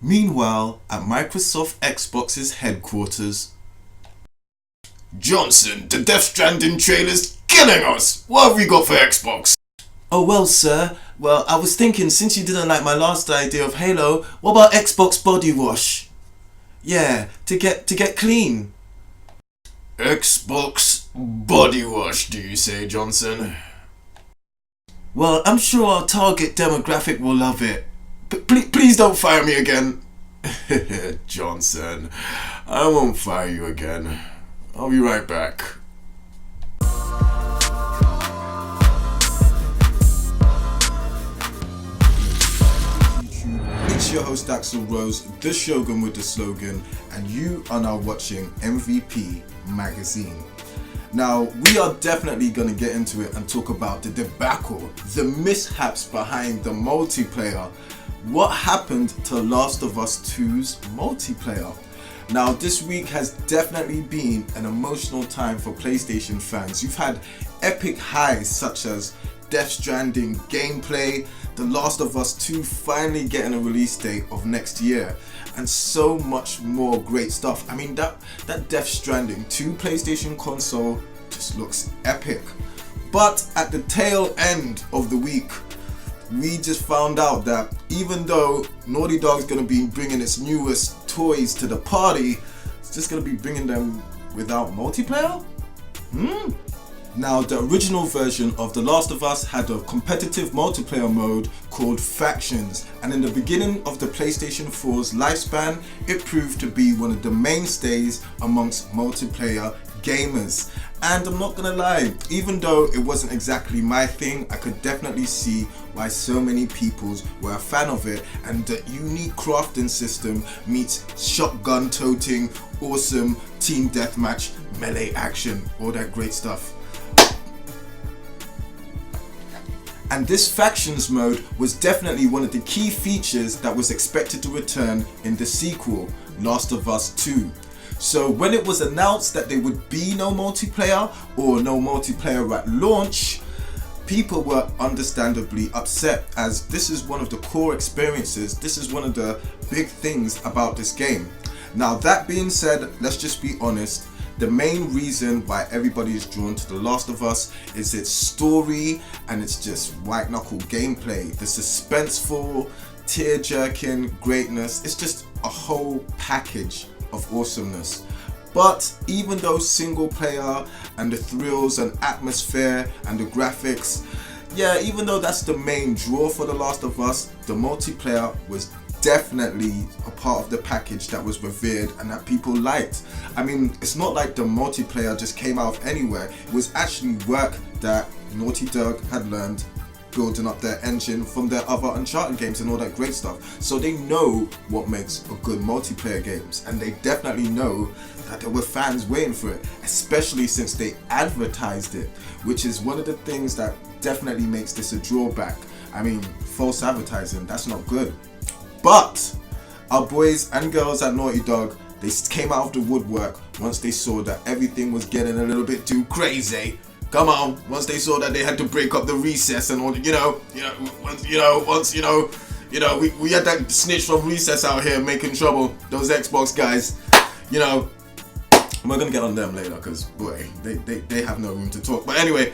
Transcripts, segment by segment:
Meanwhile, at Microsoft Xbox's headquarters, Johnson, the Death Stranding trailer's killing us! What have we got for Xbox? Oh well, sir. Well, I was thinking, since you didn't like my last idea of Halo, what about Xbox body wash? Yeah, to get clean. Xbox body wash, do you say, Johnson? Well, I'm sure our target demographic will love it. Please don't fire me again. Johnson, I won't fire you again. I'll be right back. It's your host Axel Rose, the Shogun with the slogan, and you are now watching MVP Magazine. Now, we are definitely going to get into it and talk about the debacle, the mishaps behind the multiplayer. What happened to Last of Us 2's multiplayer? Now, this week has definitely been an emotional time for PlayStation fans. You've had epic highs such as Death Stranding gameplay, The Last of Us 2 finally getting a release date of next year, and so much more great stuff. I mean, that Death Stranding 2 PlayStation console just looks epic. But at the tail end of the week, we just found out that even though Naughty Dog's going to be bringing its newest toys to the party, it's just going to be bringing them without multiplayer? Now, the original version of The Last of Us had a competitive multiplayer mode called Factions, and in the beginning of the PlayStation 4's lifespan, it proved to be one of the mainstays amongst multiplayer gamers. And I'm not gonna lie, even though it wasn't exactly my thing, I could definitely see why so many people were a fan of it, and the unique crafting system meets shotgun toting, awesome team deathmatch, melee action, all that great stuff. And this Factions mode was definitely one of the key features that was expected to return in the sequel, Last of Us 2. So when it was announced that there would be no multiplayer or no multiplayer at launch, people were understandably upset, as this is one of the core experiences, this is one of the big things about this game. Now, that being said, let's just be honest, the main reason why everybody is drawn to The Last of Us is its story and it's just white knuckle gameplay, the suspenseful, tear-jerking greatness. It's just a whole package of awesomeness. But even though single player and the thrills and atmosphere and the graphics, yeah, even though that's the main draw for The Last of Us, the multiplayer was definitely a part of the package that was revered and that people liked. I mean, it's not like the multiplayer just came out of anywhere. It was actually work that Naughty Dog had learned building up their engine from their other Uncharted games and all that great stuff. So they know what makes a good multiplayer games, and they definitely know that there were fans waiting for it, especially since they advertised it, which is one of the things that definitely makes this a drawback. I mean, false advertising, that's not good. But our boys and girls at Naughty Dog, they came out of the woodwork once they saw that everything was getting a little bit too crazy. Come on, once they saw that they had to break up the recess and all, we had that snitch from recess out here making trouble. Those Xbox guys, we're gonna get on them later because boy, they have no room to talk. But anyway,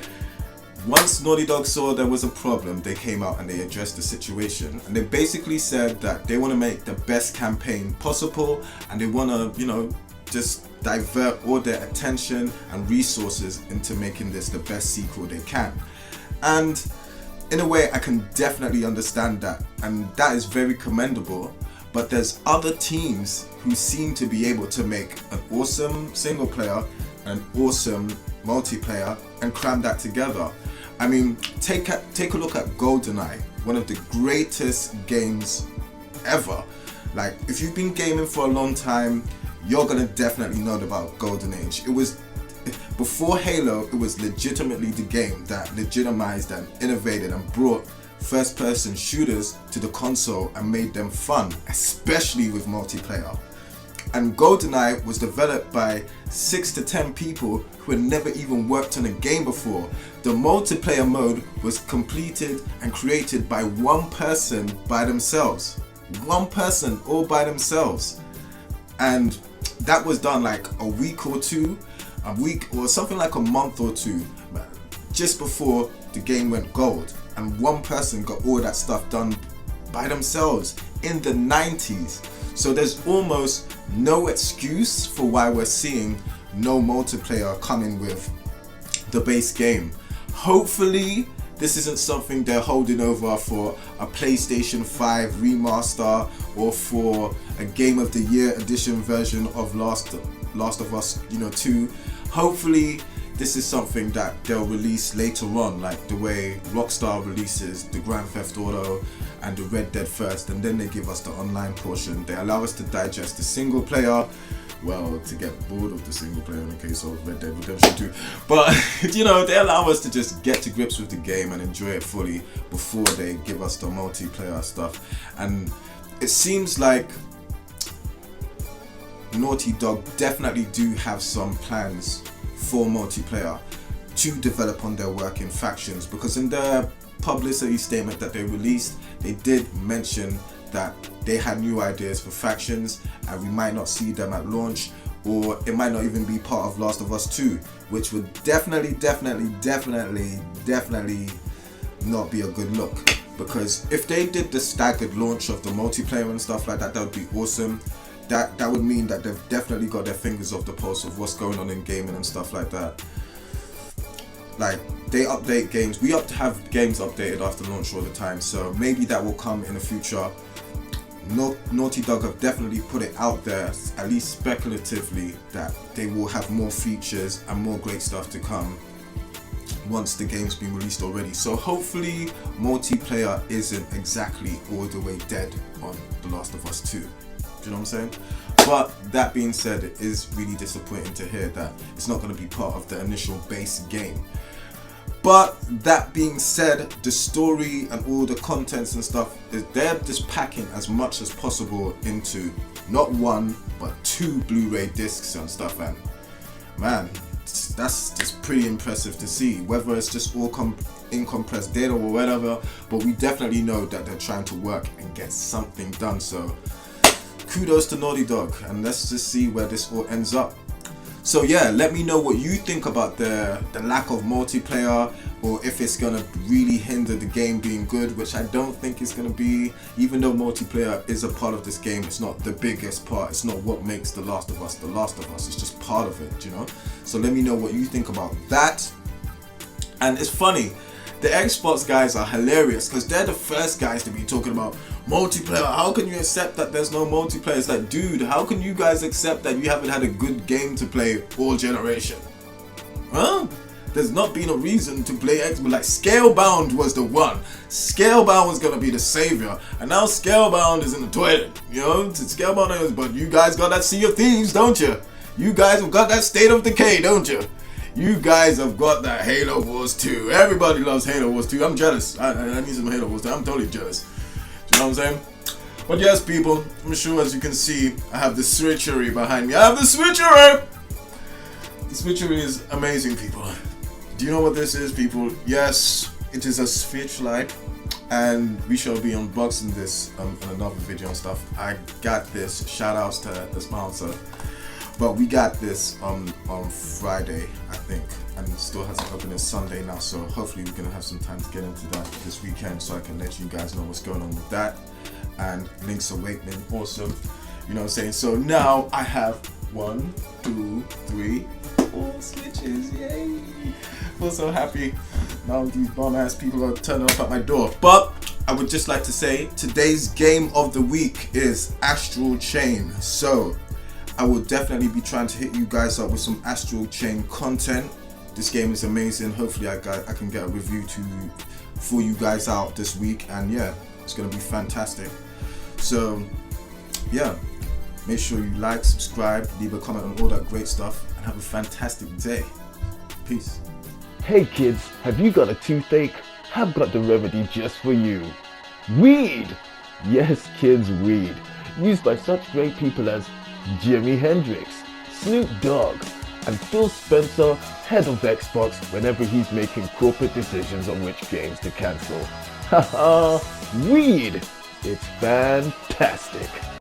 once Naughty Dog saw there was a problem, they came out and they addressed the situation. And they basically said that they want to make the best campaign possible and they want to, just divert all their attention and resources into making this the best sequel they can. And in a way, I can definitely understand that. And that is very commendable. But there's other teams who seem to be able to make an awesome single player, an awesome multiplayer, and cram that together. I mean, take a look at GoldenEye, one of the greatest games ever. Like, if you've been gaming for a long time, you're gonna definitely know about Golden Age. It was, before Halo, it was legitimately the game that legitimized and innovated and brought first-person shooters to the console and made them fun, especially with multiplayer. And GoldenEye was developed by 6 to 10 people who had never even worked on a game before. The multiplayer mode was completed and created by one person by themselves. One person all by themselves. And that was done like a week or something like a month or two just before the game went gold. And one person got all that stuff done by themselves in the 90s. So there's almost no excuse for why we're seeing no multiplayer coming with the base game. Hopefully this isn't something they're holding over for a PlayStation 5 remaster or for a Game of the Year edition version of Last of Us 2. Hopefully this is something that they'll release later on, like the way Rockstar releases the Grand Theft Auto and the Red Dead first, and then they give us the online portion. They allow us to digest the single player, well, to get bored of the single player in the case of Red Dead Redemption 2. But, they allow us to just get to grips with the game and enjoy it fully before they give us the multiplayer stuff. And it seems like Naughty Dog definitely do have some plans for multiplayer to develop on their work in factions, because in their publicity statement that they released, they did mention that they had new ideas for factions, and we might not see them at launch, or it might not even be part of Last of Us 2, which would definitely not be a good look. Because if they did the staggered launch of the multiplayer and stuff like that, that would be awesome. That would mean that they've definitely got their fingers off the pulse of what's going on in gaming and stuff like that. Like, they update games. We have games updated after launch all the time, so maybe that will come in the future. Naughty Dog have definitely put it out there, at least speculatively, that they will have more features and more great stuff to come once the game's been released already. So hopefully multiplayer isn't exactly all the way dead on The Last of Us 2. Do you know what I'm saying? But that being said, it is really disappointing to hear that it's not going to be part of the initial base game. But that being said, the story and all the contents and stuff, they're just packing as much as possible into not one but 2 Blu-ray discs and stuff, and man, that's just pretty impressive to see. Whether it's just all in compressed data or whatever, but we definitely know that they're trying to work and get something done. So kudos to Naughty Dog, and let's just see where this all ends up. So yeah, let me know what you think about the lack of multiplayer, or if it's gonna really hinder the game being good, which I don't think it's gonna be. Even though multiplayer is a part of this game, it's not the biggest part. It's not what makes The Last of Us The Last of Us. It's just part of it, So let me know what you think about that. And it's funny, the Xbox guys are hilarious because they're the first guys to be talking about multiplayer. How can you accept that there's no multiplayer? It's like, dude, how can you guys accept that you haven't had a good game to play all generation? Huh? There's not been a reason to play Xbox. Like, Scalebound was the one. Scalebound was gonna be the savior, and now Scalebound is in the toilet. Scalebound is, but you guys got that Sea of Thieves, don't you? You guys have got that State of Decay, don't you? You guys have got that Halo Wars 2. Everybody loves Halo Wars 2. I'm jealous. I need some Halo Wars 2. I'm totally jealous. You know what I'm saying? But yes, people, I'm sure as you can see, I have the switchery behind me. I have the switchery! The switchery is amazing, people. Do you know what this is, people? Yes, it is a Switch Lite, and we shall be unboxing this in another video and stuff. I got this. Shout outs to the sponsor. But we got this on Friday, I think, and it still hasn't opened. It's Sunday now, so hopefully we're going to have some time to get into that this weekend so I can let you guys know what's going on with that. And Link's Awakening, awesome. You know what I'm saying? So now I have 1, 2, 3, 4 switches. Yay! Feel so happy. Now these bum ass people are turning up at my door. But I would just like to say today's game of the week is Astral Chain. So I will definitely be trying to hit you guys up with some Astral Chain content. This game is amazing. Hopefully I can get a review for you guys out this week, and yeah, it's gonna be fantastic. So yeah, make sure you like, subscribe, leave a comment on all that great stuff, and have a fantastic day. Peace. Hey kids, have you got a toothache? I've got the remedy just for you. Weed! Yes kids, weed. Used by such great people as Jimi Hendrix, Snoop Dogg, and Phil Spencer, head of Xbox, whenever he's making corporate decisions on which games to cancel. Haha, weed! It's fantastic.